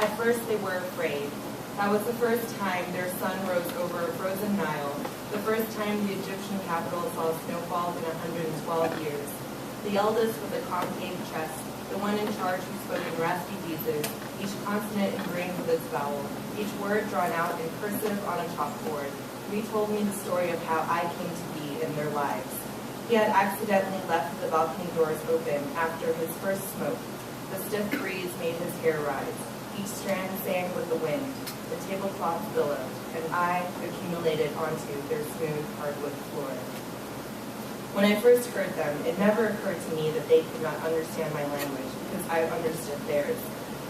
At first they were afraid. That was the first time their sun rose over a frozen Nile, the first time the Egyptian capital saw snowfall in 112 years. The eldest with the concave chest, the one in charge who spoke in raspy wheezes, each consonant ingrained with its vowel, each word drawn out in cursive on a chalkboard, retold me the story of how I came to be in their lives. He had accidentally left the balcony doors open after his first smoke. The stiff breeze made his hair rise. Each strand sang with the wind. The tablecloth billowed, and I accumulated onto their smooth hardwood floor. When I first heard them, it never occurred to me that they could not understand my language because I understood theirs.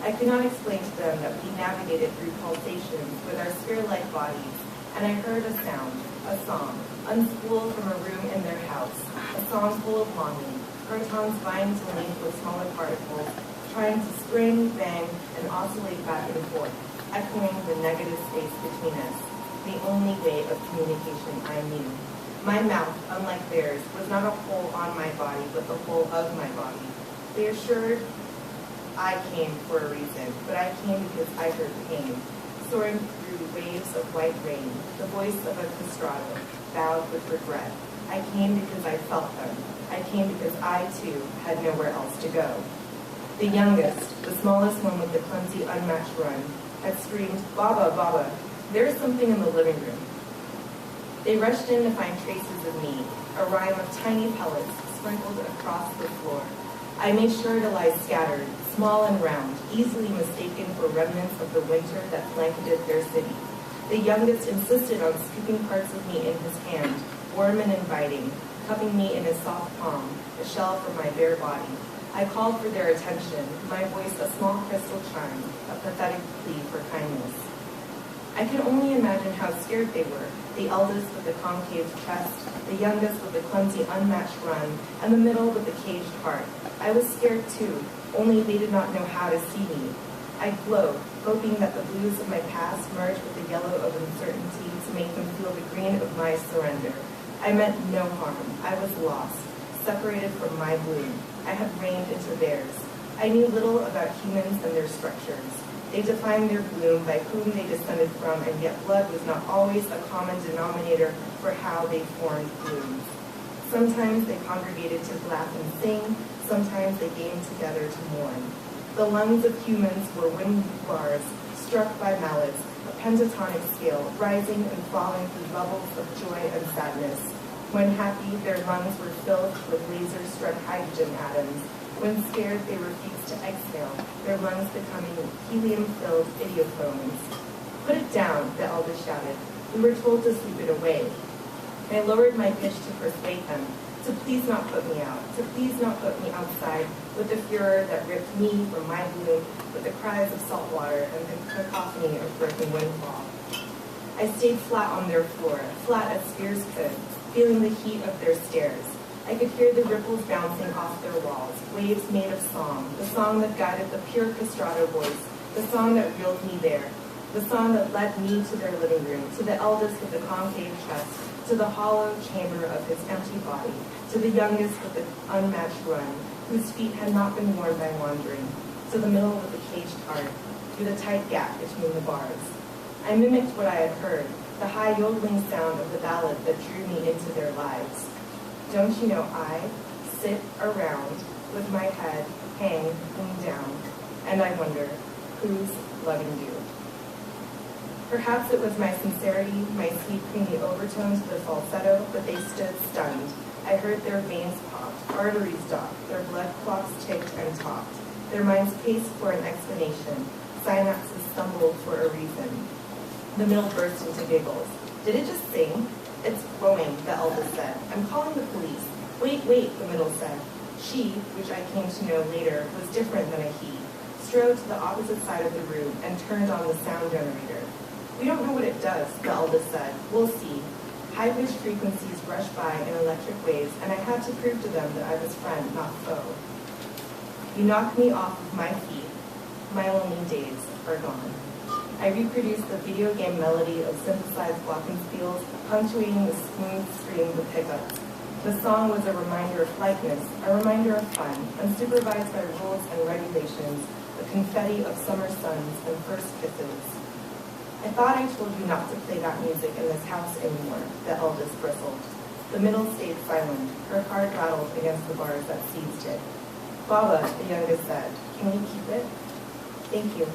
I could not explain to them that we navigated through pulsations with our sphere-like bodies, and I heard a sound, a song, unspooled from a room in their house, a song full of longing, protons vying to link with smaller particles, trying to spring, bang, and oscillate back and forth, echoing the negative space between us, the only way of communication I knew. My mouth, unlike theirs, was not a hole on my body, but the whole of my body. They assured I came for a reason, but I came because I heard pain, soaring through waves of white rain, the voice of a castrato, bowed with regret. I came because I felt them. I came because I, too, had nowhere else to go. The youngest, the smallest one with the clumsy, unmatched run, had screamed, "Baba, Baba, there is something in the living room." They rushed in to find traces of me, a rime of tiny pellets sprinkled across the floor. I made sure to lie scattered, small and round, easily mistaken for remnants of the winter that blanketed their city. The youngest insisted on scooping parts of me in his hand, warm and inviting, cupping me in his soft palm, a shell for my bare body. I called for their attention, my voice a small crystal chime, a pathetic plea for kindness. I could only imagine how scared they were, the eldest with the concave chest, the youngest with the clumsy, unmatched run, and the middle with the caged heart. I was scared too, only they did not know how to see me. I glowed, hoping that the blues of my past merged with the yellow of uncertainty to make them feel the green of my surrender. I meant no harm. I was lost, separated from my bloom. I had reigned into theirs. I knew little about humans and their structures. They defined their bloom by whom they descended from, and yet blood was not always a common denominator for how they formed blooms. Sometimes they congregated to laugh and sing, sometimes they gamed together to mourn. The lungs of humans were wind bars struck by mallets, a pentatonic scale, rising and falling through levels of joy and sadness. When happy, their lungs were filled with laser-struck hydrogen atoms. When scared, they refused to exhale, their lungs becoming helium-filled idiophones. "Put it down," the eldest shouted. "We were told to sweep it away." I lowered my pitch to persuade them, to please not put me out, to please not put me outside with the furor that ripped me from my bloom, with the cries of salt water and the cacophony of broken windfall. I stayed flat on their floor, flat as spheres could, feeling the heat of their stares. I could hear the ripples bouncing off their walls, waves made of song, the song that guided the pure castrato voice, the song that reeled me there, the song that led me to their living room, to the eldest with the concave chest, to the hollow chamber of his empty body, to the youngest with the unmatched run, whose feet had not been worn by wandering, to the middle with the caged heart, through the tight gap between the bars. I mimicked what I had heard, the high yodeling sound of the ballad that drew me into their lives. Don't you know I sit around with my head hanging down, and I wonder, who's loving you? Perhaps it was my sincerity, my sweet creamy overtone to the falsetto, but they stood stunned. I heard their veins popped, arteries docked, their blood clots ticked and talked. Their minds paced for an explanation. Synapses stumbled for a reason. The middle burst into giggles. "Did it just sing?" "It's blowing," the eldest said. "I'm calling the police." "Wait, wait," the middle said. She, which I came to know later, was different than a he, strode to the opposite side of the room and turned on the sound generator. "We don't know what it does," the eldest said. "We'll see." High-pitched frequencies rushed by in electric waves, and I had to prove to them that I was friend, not foe. You knocked me off of my feet. My lonely days are gone. I reproduced the video game melody of synthesized glockenspiels, punctuating the smooth streams of hiccups. The song was a reminder of lightness, a reminder of fun, unsupervised by rules and regulations, the confetti of summer suns and first kisses. I thought I told you not to play that music in this house anymore, the eldest bristled. The middle stayed silent. Her heart rattled against the bars that seized it. Baba, the youngest said, can we keep it? Thank you.